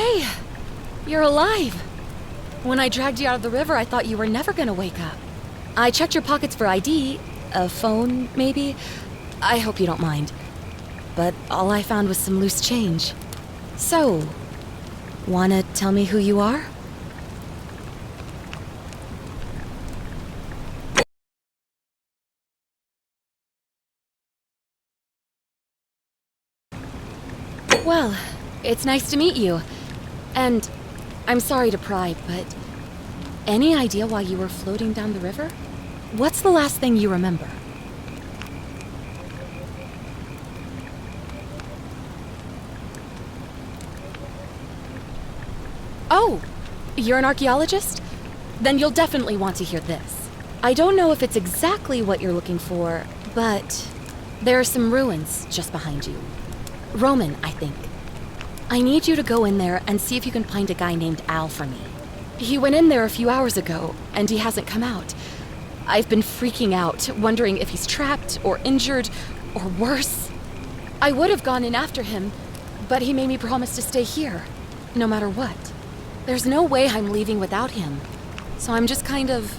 Hey, you're alive. When I dragged you out of the river, I thought you were never gonna wake up. I checked your pockets for ID, a phone, maybe. I hope you don't mind. But all I found was some loose change. So, wanna tell me who you are? Well, it's nice to meet you. And I'm sorry to pry, but any idea why you were floating down the river? What's the last thing you remember? Oh, you're an archaeologist? Then you'll definitely want to hear this. I don't know if it's exactly what you're looking for, but there are some ruins just behind you. Roman, I think. I need you to go in there and see if you can find a guy named Al for me. He went in there a few hours ago, and he hasn't come out. I've been freaking out, wondering if he's trapped or injured or worse. I would have gone in after him, but he made me promise to stay here, no matter what. There's no way I'm leaving without him, so I'm just kind of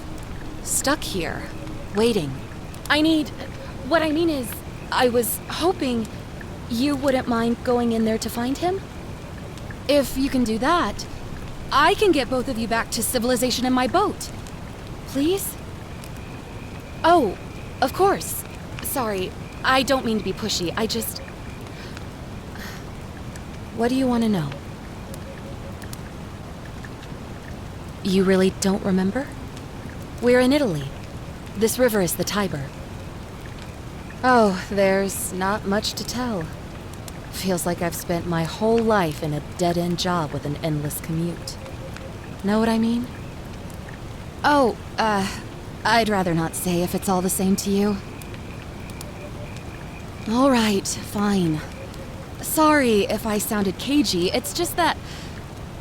stuck here, waiting. What I mean is, I was hoping you wouldn't mind going in there to find him? If you can do that, I can get both of you back to civilization in my boat. Please? Oh, of course. Sorry, I don't mean to be pushy, What do you want to know? You really don't remember? We're in Italy. This river is the Tiber. Oh, there's not much to tell. Feels like I've spent my whole life in a dead-end job with an endless commute. Know what I mean? Oh, I'd rather not say if it's all the same to you. All right, fine. Sorry if I sounded cagey, it's just that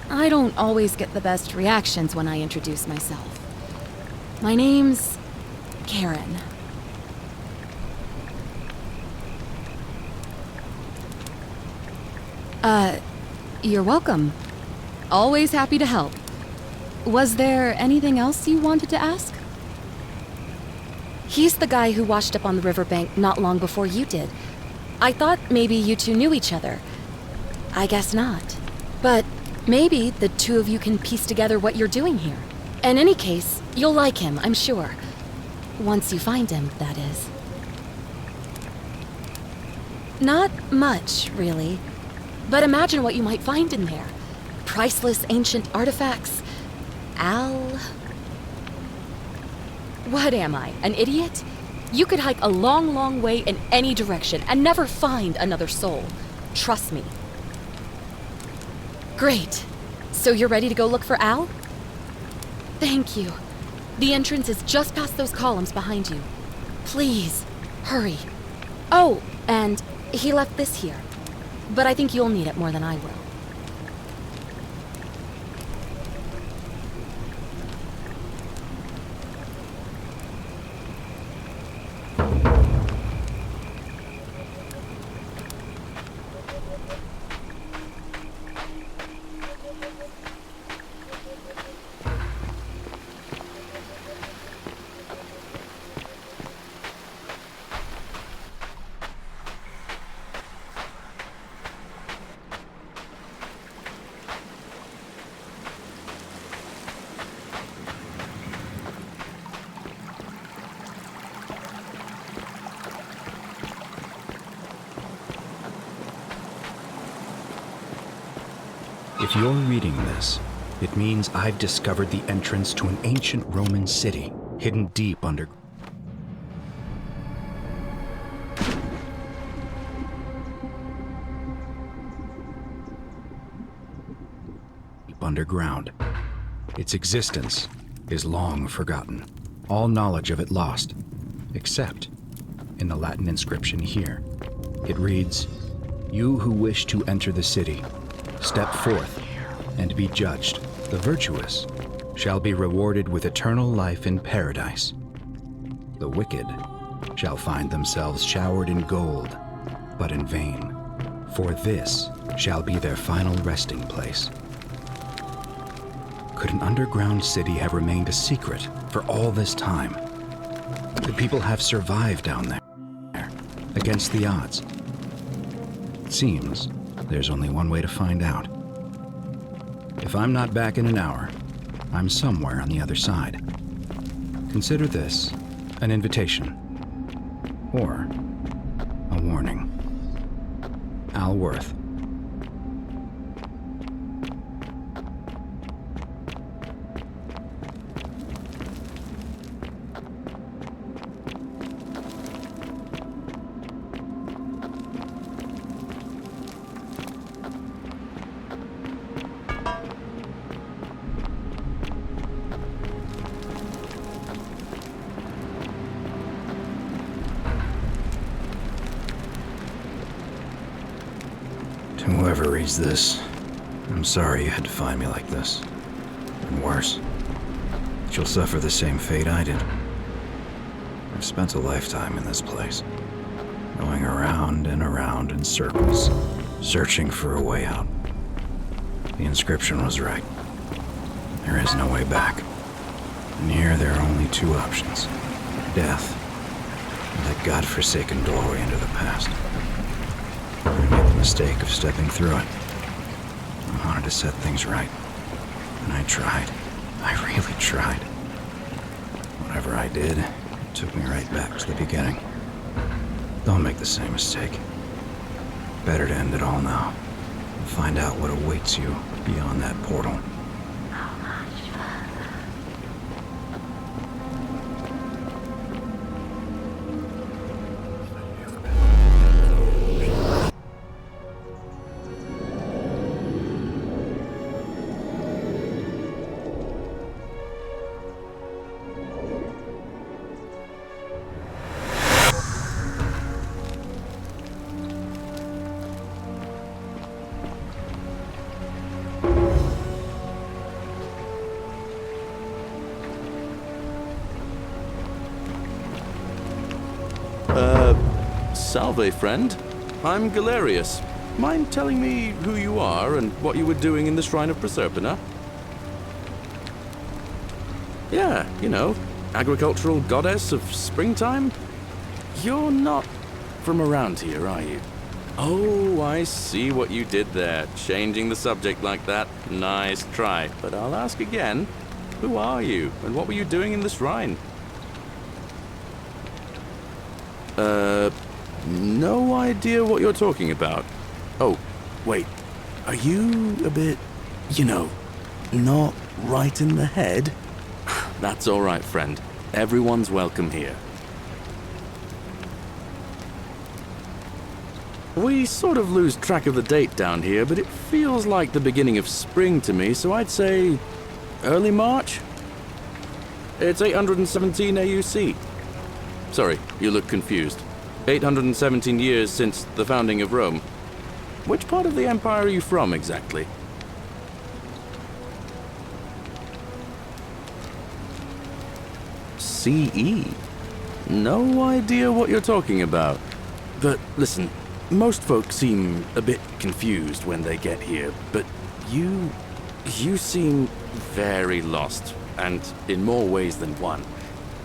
I don't always get the best reactions when I introduce myself. My name's Karen. You're welcome. Always happy to help. Was there anything else you wanted to ask? He's the guy who washed up on the riverbank not long before you did. I thought maybe you two knew each other. I guess not. But maybe the two of you can piece together what you're doing here. In any case, you'll like him, I'm sure. Once you find him, that is. Not much, really. But imagine what you might find in there. Priceless ancient artifacts. Al... What am I, an idiot? You could hike a long, long way in any direction and never find another soul. Trust me. Great. So you're ready to go look for Al? Thank you. The entrance is just past those columns behind you. Please, hurry. Oh, and he left this here. But I think you'll need it more than I will. If you're reading this, it means I've discovered the entrance to an ancient Roman city hidden deep underground. Its existence is long forgotten, all knowledge of it lost, except in the Latin inscription here. It reads, "You who wish to enter the city, step forth and be judged. The virtuous shall be rewarded with eternal life in paradise. The wicked shall find themselves showered in gold, but in vain. For this shall be their final resting place. Could an underground city have remained a secret for all this time? Could people have survived down there, against the odds? It seems there's only one way to find out. If I'm not back in an hour, I'm somewhere on the other side. Consider this an invitation, or a warning. Al Worth. To whoever reads this, I'm sorry you had to find me like this. And worse, that you'll suffer the same fate I did. I've spent a lifetime in this place, going around and around in circles, searching for a way out. The inscription was right. There is no way back. And here there are only two options: death, and that godforsaken doorway into the past. I made the mistake of stepping through it. I wanted to set things right. And I tried. I really tried. Whatever I did, it took me right back to the beginning. Don't make the same mistake. Better to end it all now and find out what awaits you beyond that portal. Salve, friend. I'm Galerius. Mind telling me who you are and what you were doing in the Shrine of Proserpina? Yeah, you know, agricultural goddess of springtime? You're not from around here, are you? Oh, I see what you did there. Changing the subject like that. Nice try. But I'll ask again. Who are you, and what were you doing in the shrine? No idea what you're talking about. Oh, wait. Are you a bit, not right in the head? That's all right, friend. Everyone's welcome here. We sort of lose track of the date down here, but it feels like the beginning of spring to me, so I'd say early March? It's 817 AUC. Sorry, you look confused. 817 years since the founding of Rome. Which part of the Empire are you from, exactly? CE? No idea what you're talking about. But listen, most folks seem a bit confused when they get here, but you seem very lost, and in more ways than one.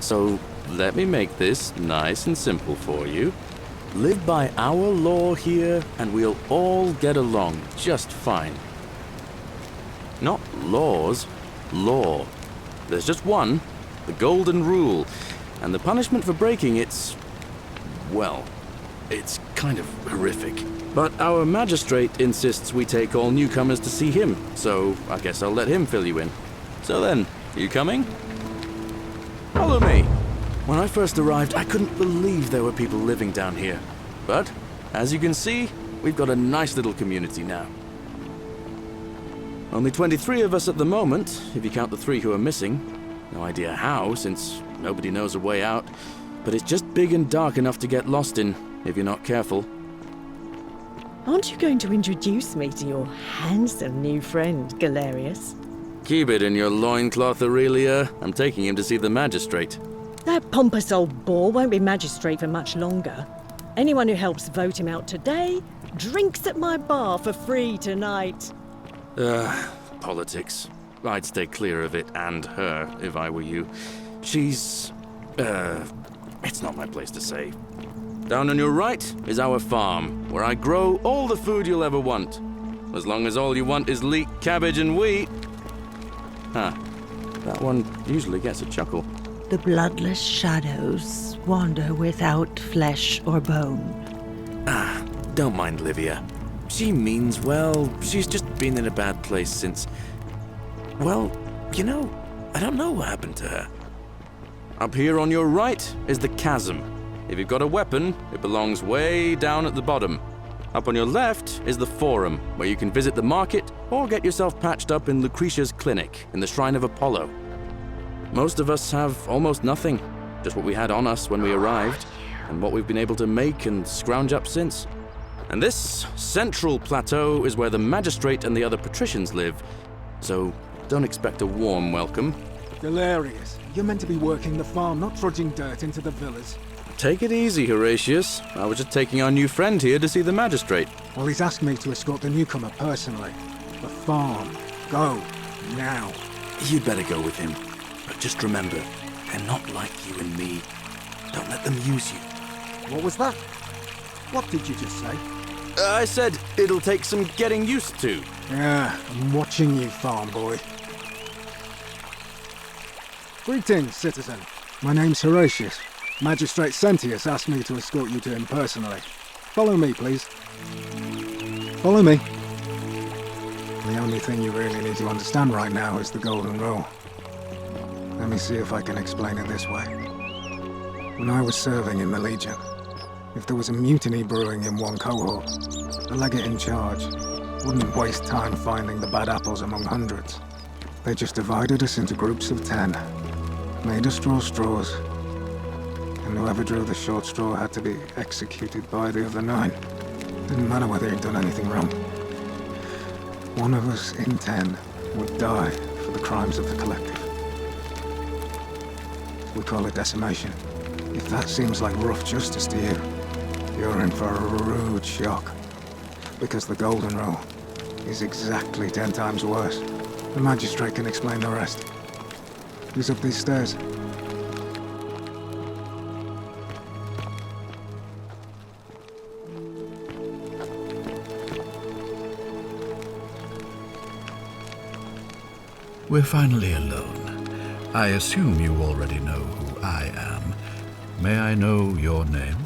So let me make this nice and simple for you. Live by our law here, and we'll all get along just fine. Not laws, law. There's just one, the Golden Rule, and the punishment for breaking it's kind of horrific. But our magistrate insists we take all newcomers to see him, so I guess I'll let him fill you in. So then, you coming? Follow me. When I first arrived, I couldn't believe there were people living down here. But, as you can see, we've got a nice little community now. Only 23 of us at the moment, if you count the 3 who are missing. No idea how, since nobody knows a way out. But it's just big and dark enough to get lost in, if you're not careful. Aren't you going to introduce me to your handsome new friend, Galerius? Keep it in your loincloth, Aurelia. I'm taking him to see the magistrate. That pompous old bore won't be magistrate for much longer. Anyone who helps vote him out today drinks at my bar for free tonight. Politics. I'd stay clear of it and her if I were you. She's... it's not my place to say. Down on your right is our farm, where I grow all the food you'll ever want. As long as all you want is leek, cabbage, and wheat. Huh. That one usually gets a chuckle. The bloodless shadows wander without flesh or bone. Don't mind Livia. She means well. She's just been in a bad place since... Well, you know, I don't know what happened to her. Up here on your right is the chasm. If you've got a weapon, it belongs way down at the bottom. Up on your left is the Forum, where you can visit the market or get yourself patched up in Lucretia's clinic in the Shrine of Apollo. Most of us have almost nothing, just what we had on us when we arrived, and what we've been able to make and scrounge up since. And this central plateau is where the magistrate and the other patricians live, so don't expect a warm welcome. Galerius, you're meant to be working the farm, not trudging dirt into the villas. Take it easy, Horatius. I was just taking our new friend here to see the magistrate. Well, he's asked me to escort the newcomer personally. The farm. Go. Now. You'd better go with him. But just remember, they're not like you and me. Don't let them use you. What was that? What did you just say? I said it'll take some getting used to. Yeah, I'm watching you, farm boy. Greetings, citizen. My name's Horatius. Magistrate Sentius asked me to escort you to him personally. Follow me, please. Follow me. The only thing you really need to understand right now is the Golden Rule. Let me see if I can explain it this way. When I was serving in the Legion, if there was a mutiny brewing in one cohort, the legate in charge wouldn't waste time finding the bad apples among hundreds. They just divided us into groups of 10, made us draw straws, and whoever drew the short straw had to be executed by the other 9. Didn't matter whether he'd done anything wrong. One of us in 10 would die for the crimes of the collective. We call it decimation. If that seems like rough justice to you, you're in for a rude shock. Because the Golden Rule is exactly 10 times worse. The magistrate can explain the rest. He's up these stairs. We're finally alone. I assume you already know who I am. May I know your name?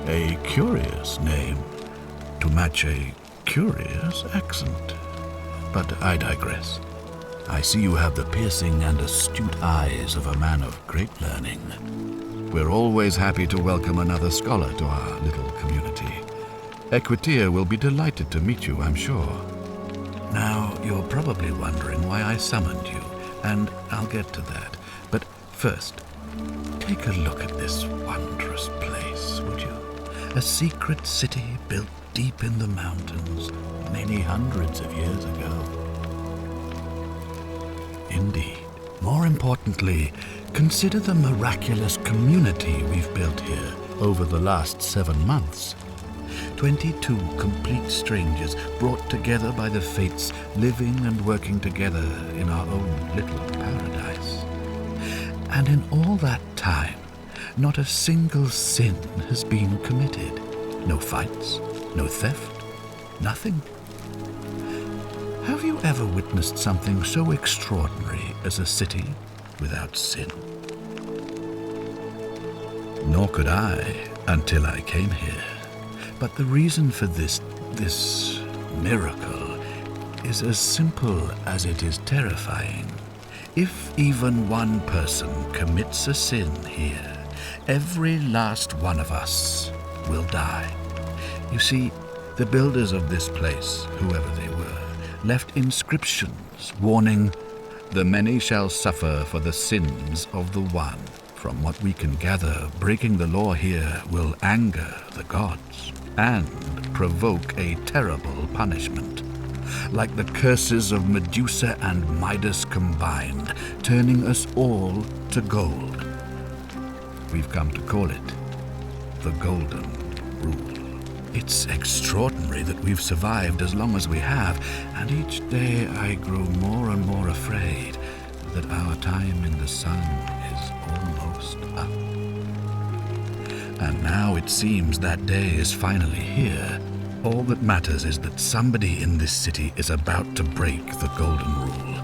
A curious name, to match a curious accent. But I digress. I see you have the piercing and astute eyes of a man of great learning. We're always happy to welcome another scholar to our little community. Equitia will be delighted to meet you, I'm sure. Now, you're probably wondering why I summoned you, and I'll get to that. But first, take a look at this wondrous place, would you? A secret city built deep in the mountains many hundreds of years ago. Indeed. More importantly, consider the miraculous community we've built here over the last 7 months. 22 complete strangers brought together by the fates, living and working together in our own little paradise. And in all that time, not a single sin has been committed. No fights, no theft, nothing. Have you ever witnessed something so extraordinary as a city without sin? Nor could I until I came here. But the reason for this miracle is as simple as it is terrifying. If even one person commits a sin here, every last one of us will die. You see, the builders of this place, whoever they were, left inscriptions warning, "The many shall suffer for the sins of the one." From what we can gather, breaking the law here will anger the gods and provoke a terrible punishment, like the curses of Medusa and Midas combined, turning us all to gold. We've come to call it the Golden Rule. It's extraordinary that we've survived as long as we have, and each day I grow more and more afraid that our time in the sun is almost up. And now it seems that day is finally here. All that matters is that somebody in this city is about to break the Golden Rule.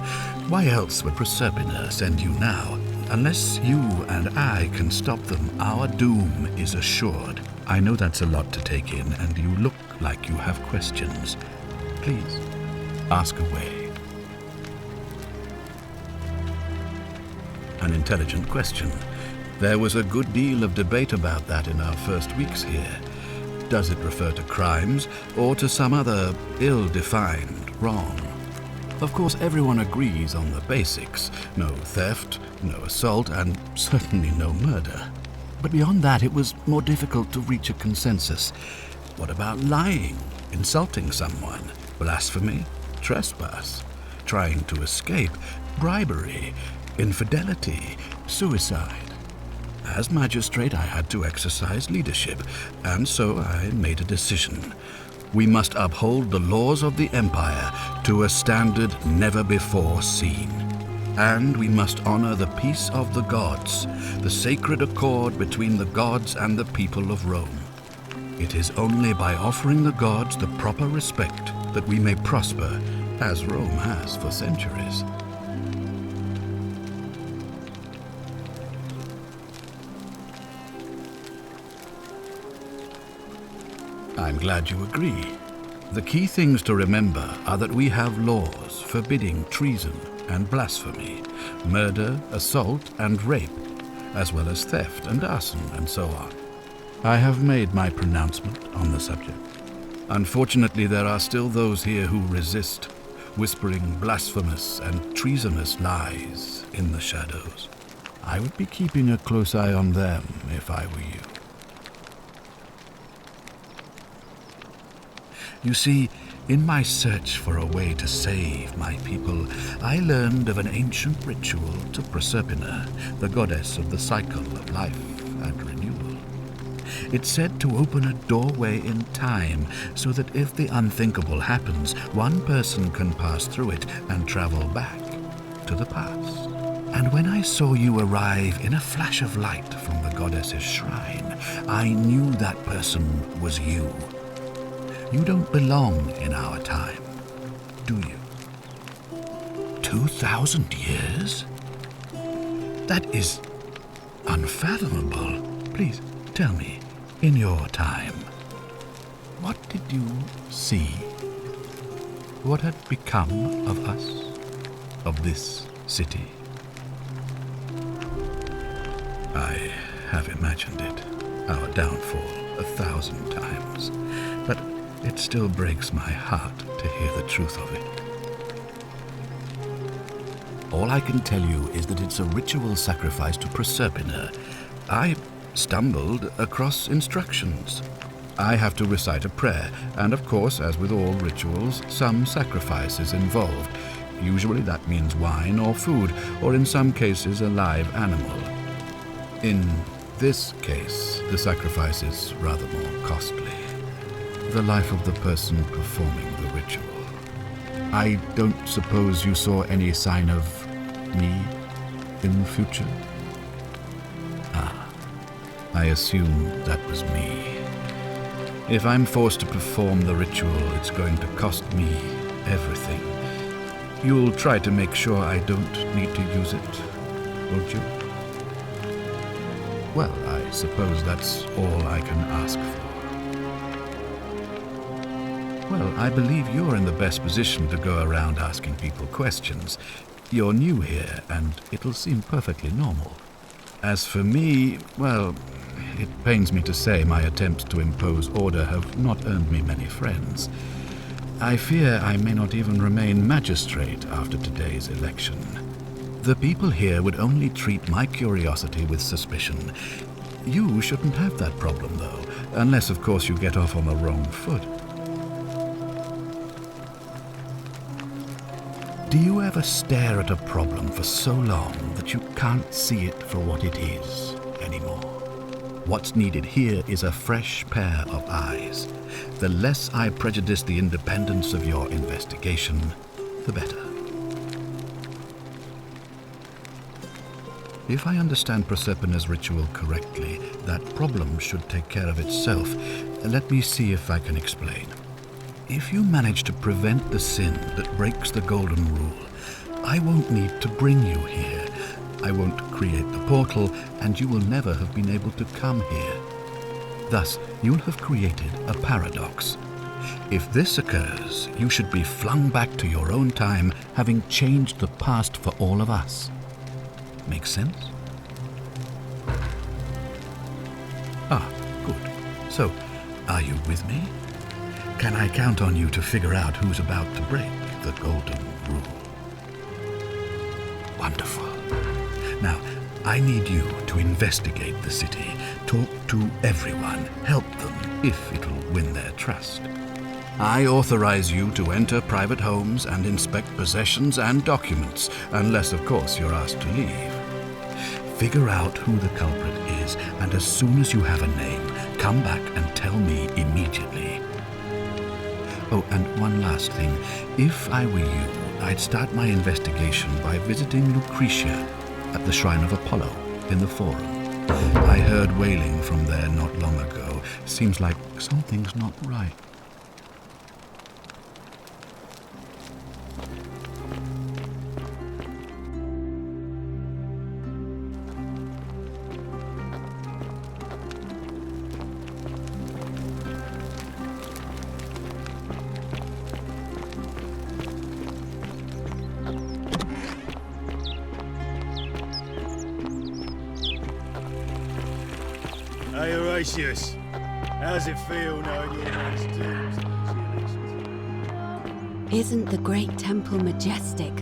Why else would Proserpina send you now? Unless you and I can stop them, our doom is assured. I know that's a lot to take in, and you look like you have questions. Please, ask away. An intelligent question. There was a good deal of debate about that in our first weeks here. Does it refer to crimes, or to some other ill-defined wrong? Of course, everyone agrees on the basics. No theft, no assault, and certainly no murder. But beyond that, it was more difficult to reach a consensus. What about lying, insulting someone, blasphemy, trespass, trying to escape, bribery, infidelity, suicide? As magistrate, I had to exercise leadership, and so I made a decision. We must uphold the laws of the Empire to a standard never before seen. And we must honor the peace of the gods, the sacred accord between the gods and the people of Rome. It is only by offering the gods the proper respect that we may prosper, as Rome has for centuries. I'm glad you agree. The key things to remember are that we have laws forbidding treason and blasphemy, murder, assault, and rape, as well as theft and arson and so on. I have made my pronouncement on the subject. Unfortunately, there are still those here who resist, whispering blasphemous and treasonous lies in the shadows. I would be keeping a close eye on them if I were you. You see, in my search for a way to save my people, I learned of an ancient ritual to Proserpina, the goddess of the cycle of life and renewal. It's said to open a doorway in time so that if the unthinkable happens, one person can pass through it and travel back to the past. And when I saw you arrive in a flash of light from the goddess's shrine, I knew that person was you. You don't belong in our time, do you? 2,000 years? That is unfathomable. Please, tell me, in your time, what did you see? What had become of us, of this city? I have imagined it, our downfall, 1,000 times, but it still breaks my heart to hear the truth of it. All I can tell you is that it's a ritual sacrifice to Proserpina. I stumbled across instructions. I have to recite a prayer, and of course, as with all rituals, some sacrifice is involved. Usually that means wine or food, or in some cases a live animal. In this case, the sacrifice is rather more costly. The life of the person performing the ritual. I don't suppose you saw any sign of me in the future? Ah, I assume that was me. If I'm forced to perform the ritual, it's going to cost me everything. You'll try to make sure I don't need to use it, won't you? Well, I suppose that's all I can ask for. Well, I believe you're in the best position to go around asking people questions. You're new here, and it'll seem perfectly normal. As for me, well, it pains me to say my attempts to impose order have not earned me many friends. I fear I may not even remain magistrate after today's election. The people here would only treat my curiosity with suspicion. You shouldn't have that problem, though, unless, of course, you get off on the wrong foot. Do you ever stare at a problem for so long that you can't see it for what it is anymore? What's needed here is a fresh pair of eyes. The less I prejudice the independence of your investigation, the better. If I understand Prosperna's ritual correctly, that problem should take care of itself. Let me see if I can explain. If you manage to prevent the sin that breaks the Golden Rule, I won't need to bring you here. I won't create the portal, and you will never have been able to come here. Thus, you'll have created a paradox. If this occurs, you should be flung back to your own time, having changed the past for all of us. Make sense? Ah, good. So, are you with me? Can I count on you to figure out who's about to break the Golden Rule? Wonderful. Now, I need you to investigate the city, talk to everyone, help them if it'll win their trust. I authorize you to enter private homes and inspect possessions and documents, unless, of course, you're asked to leave. Figure out who the culprit is, and as soon as you have a name, come back and tell me immediately. Oh, and one last thing. If I were you, I'd start my investigation by visiting Lucretia at the Shrine of Apollo in the Forum. I heard wailing from there not long ago. Seems like something's not right. Hey, Horatius. How's it feel knowing your man's tombs? Isn't the great temple majestic?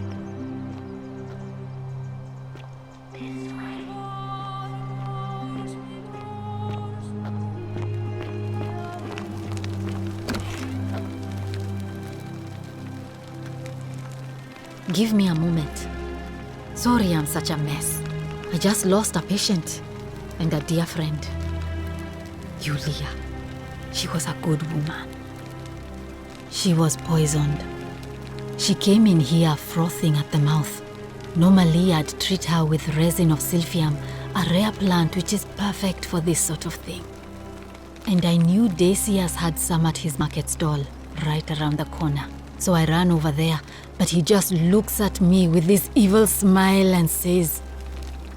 Give me a moment. Sorry I'm such a mess. I just lost a patient and a dear friend. Yulia. She was a good woman. She was poisoned. She came in here frothing at the mouth. Normally I'd treat her with resin of silphium, a rare plant which is perfect for this sort of thing. And I knew Decius had some at his market stall, right around the corner. So I ran over there, but he just looks at me with this evil smile and says,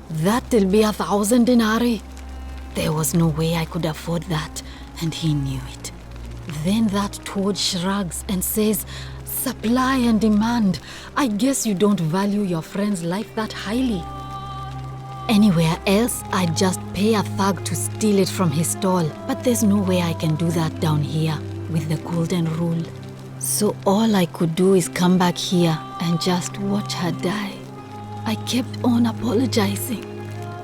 "That'll be 1,000 denarii." There was no way I could afford that, and he knew it. Then that toad shrugs and says, "Supply and demand. I guess you don't value your friend's life that highly." Anywhere else, I'd just pay a thug to steal it from his stall, but there's no way I can do that down here with the Golden Rule. So all I could do is come back here and just watch her die. I kept on apologizing.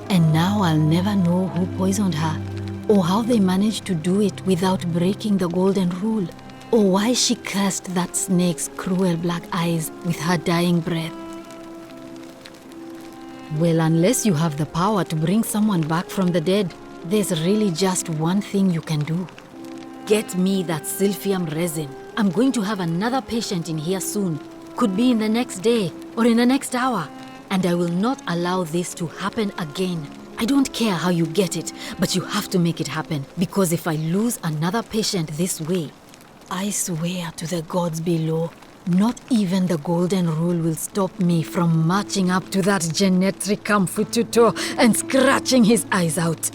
And now I'll never know who poisoned her, or how they managed to do it without breaking the Golden Rule, or why she cursed that snake's cruel black eyes with her dying breath. Well, unless you have the power to bring someone back from the dead, there's really just one thing you can do. Get me that silphium resin. I'm going to have another patient in here soon. Could be in the next day, or in the next hour. And I will not allow this to happen again. I don't care how you get it, but you have to make it happen. Because if I lose another patient this way, I swear to the gods below, not even the Golden Rule will stop me from marching up to that Genetricum Fututo and scratching his eyes out.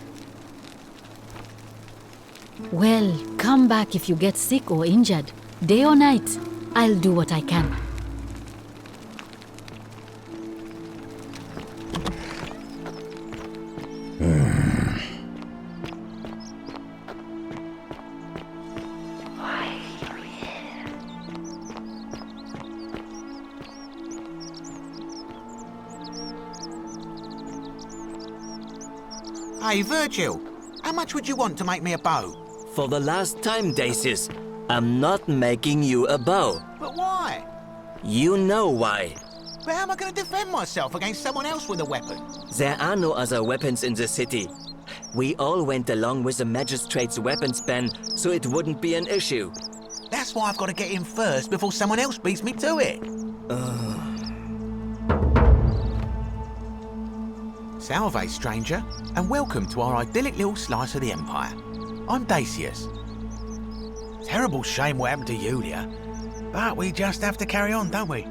Well, come back if you get sick or injured. Day or night, I'll do what I can. Hey, Virgil, how much would you want to make me a bow? For the last time, Decius, I'm not making you a bow. But why? You know why. But how am I going to defend myself against someone else with a weapon? There are no other weapons in the city. We all went along with the magistrate's weapons ban, so it wouldn't be an issue. That's why I've got to get in first before someone else beats me to it. Salve, stranger, and welcome to our idyllic little slice of the Empire. I'm Dacius. Terrible shame what happened to Yulia, but we just have to carry on, don't we?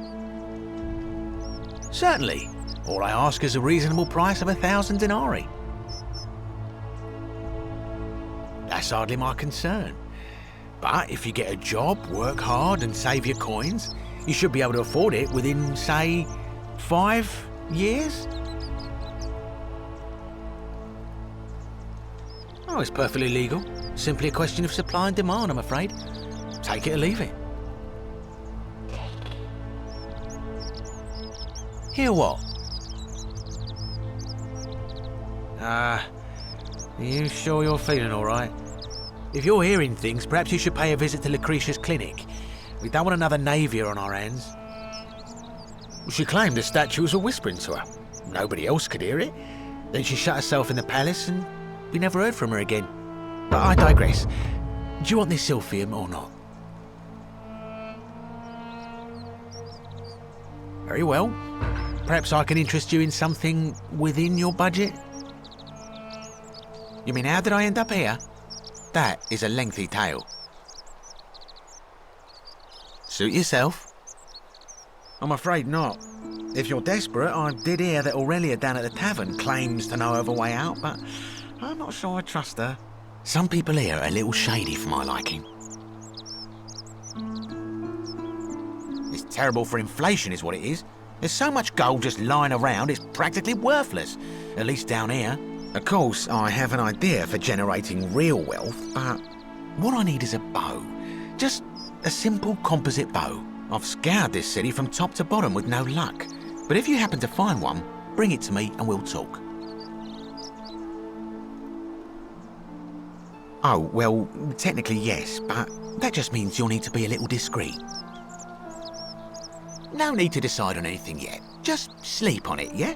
Certainly. All I ask is a reasonable price of 1,000 denarii. That's hardly my concern. But if you get a job, work hard and save your coins, you should be able to afford it within, say, 5 years? Oh, it's perfectly legal. Simply a question of supply and demand, I'm afraid. Take it or leave it. Hear what? Are you sure you're feeling all right? If you're hearing things, perhaps you should pay a visit to Lucretia's clinic. We don't want another Navier on our hands. She claimed the statues were whispering to her. Nobody else could hear it. Then she shut herself in the palace and we never heard from her again. But I digress. Do you want this Silphium or not? Very well. Perhaps I can interest you in something within your budget? You mean, how did I end up here? That is a lengthy tale. Suit yourself. I'm afraid not. If you're desperate, I did hear that Aurelia down at the tavern claims to know of a way out, but I'm not sure I trust her. Some people here are a little shady for my liking. It's terrible for inflation is what it is. There's so much gold just lying around, it's practically worthless. At least down here. Of course, I have an idea for generating real wealth, but what I need is a bow. Just a simple composite bow. I've scoured this city from top to bottom with no luck. But if you happen to find one, bring it to me and we'll talk. Oh, well, technically yes, but that just means you'll need to be a little discreet. No need to decide on anything yet. Just sleep on it, yeah?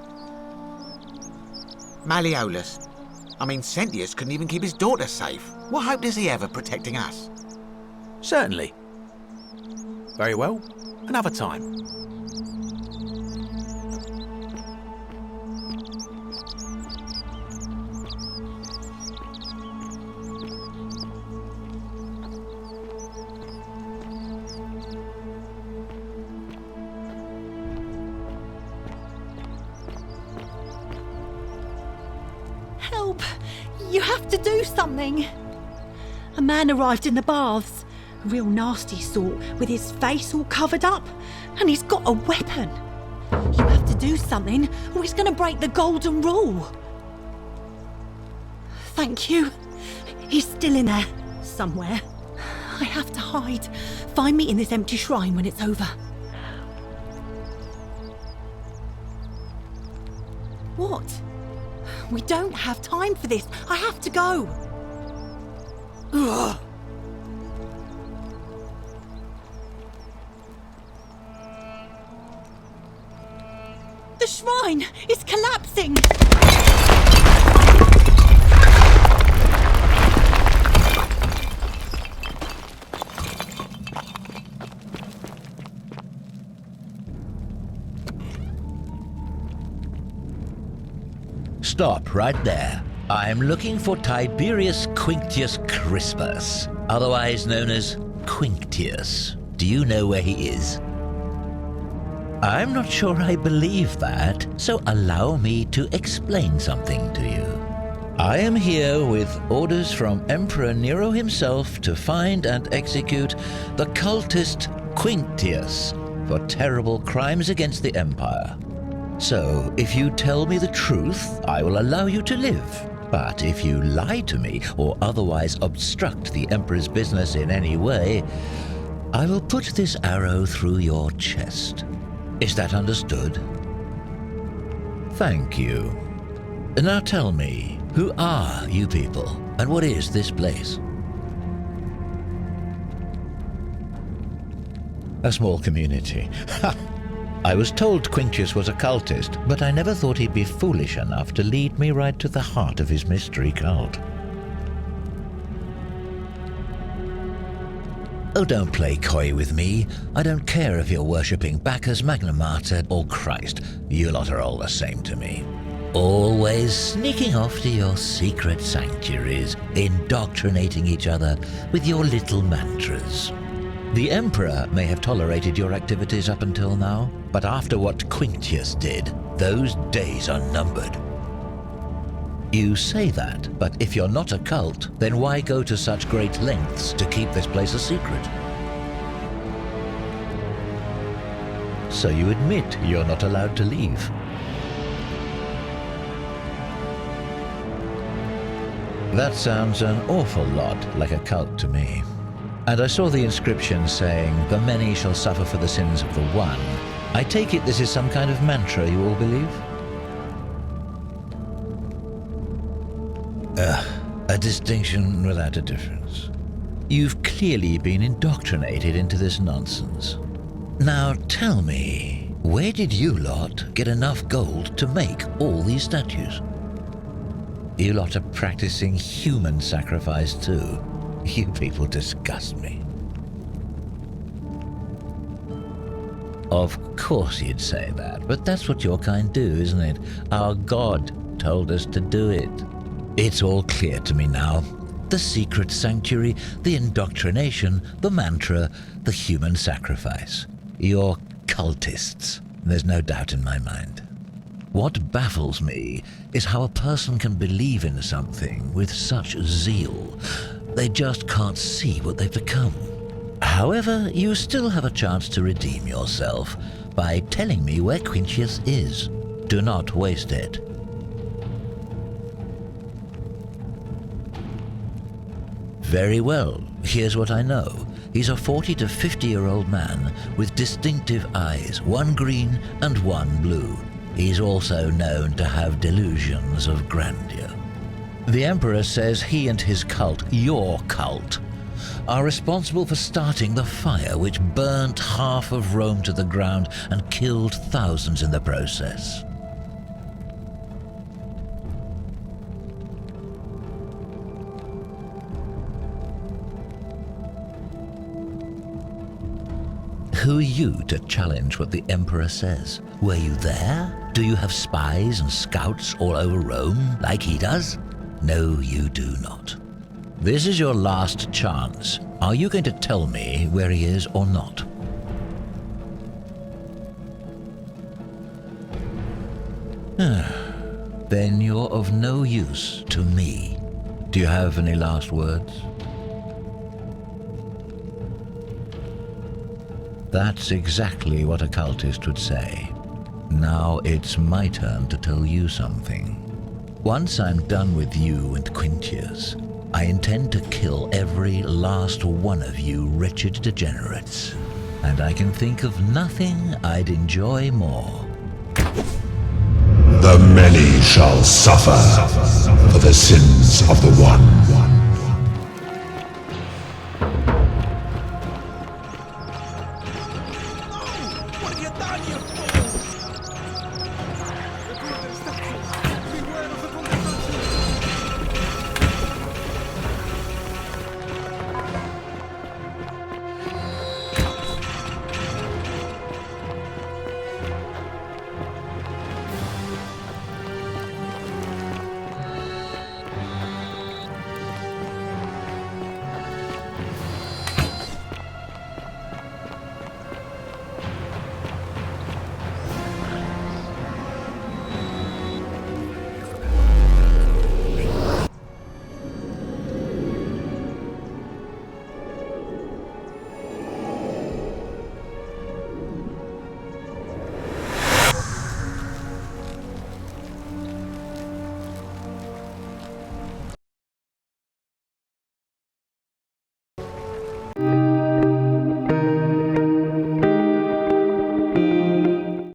Malleolus. I mean, Sentius couldn't even keep his daughter safe. What hope does he have of protecting us? Certainly. Very well. Another time. Help! You have to do something! A man arrived in the baths. A real nasty sort, with his face all covered up. And he's got a weapon. You have to do something, or he's going to break the golden rule. Thank you. He's still in there, somewhere. I have to hide. Find me in this empty shrine when it's over. What? We don't have time for this. I have to go. Ugh. The shrine is collapsing. Stop right there. I'm looking for Tiberius Quinctius Crispus, otherwise known as Quinctius. Do you know where he is? I'm not sure I believe that, so allow me to explain something to you. I am here with orders from Emperor Nero himself to find and execute the cultist Quinctius for terrible crimes against the Empire. So, if you tell me the truth, I will allow you to live. But if you lie to me or otherwise obstruct the Emperor's business in any way, I will put this arrow through your chest. Is that understood? Thank you. Now tell me, who are you people, and what is this place? A small community. I was told Quinctius was a cultist, but I never thought he'd be foolish enough to lead me right to the heart of his mystery cult. Oh, don't play coy with me. I don't care if you're worshipping Bacchus, Magna Mater, or Christ. You lot are all the same to me. Always sneaking off to your secret sanctuaries, indoctrinating each other with your little mantras. The Emperor may have tolerated your activities up until now, but after what Quinctius did, those days are numbered. You say that, but if you're not a cult, then why go to such great lengths to keep this place a secret? So you admit you're not allowed to leave. That sounds an awful lot like a cult to me. And I saw the inscription saying, "The many shall suffer for the sins of the one." I take it this is some kind of mantra you all believe? A distinction without a difference. You've clearly been indoctrinated into this nonsense. Now tell me, where did you lot get enough gold to make all these statues? You lot are practicing human sacrifice too. You people disgust me. Of course you'd say that, but that's what your kind do, isn't it? Our God told us to do it. It's all clear to me now. The secret sanctuary, the indoctrination, the mantra, the human sacrifice. You're cultists. There's no doubt in my mind. What baffles me is how a person can believe in something with such zeal. They just can't see what they've become. However, you still have a chance to redeem yourself by telling me where Quinctius is. Do not waste it. Very well, here's what I know. He's a 40 to 50-year-old man with distinctive eyes, one green and one blue. He's also known to have delusions of grandeur. The Emperor says he and his cult, your cult, are responsible for starting the fire which burnt half of Rome to the ground and killed thousands in the process. Who are you to challenge what the Emperor says? Were you there? Do you have spies and scouts all over Rome like he does? No, you do not. This is your last chance. Are you going to tell me where he is or not? Then you're of no use to me. Do you have any last words? That's exactly what a cultist would say. Now it's my turn to tell you something. Once I'm done with you and Quinctius, I intend to kill every last one of you wretched degenerates. And I can think of nothing I'd enjoy more. The many shall suffer for the sins of the one. What have you done, you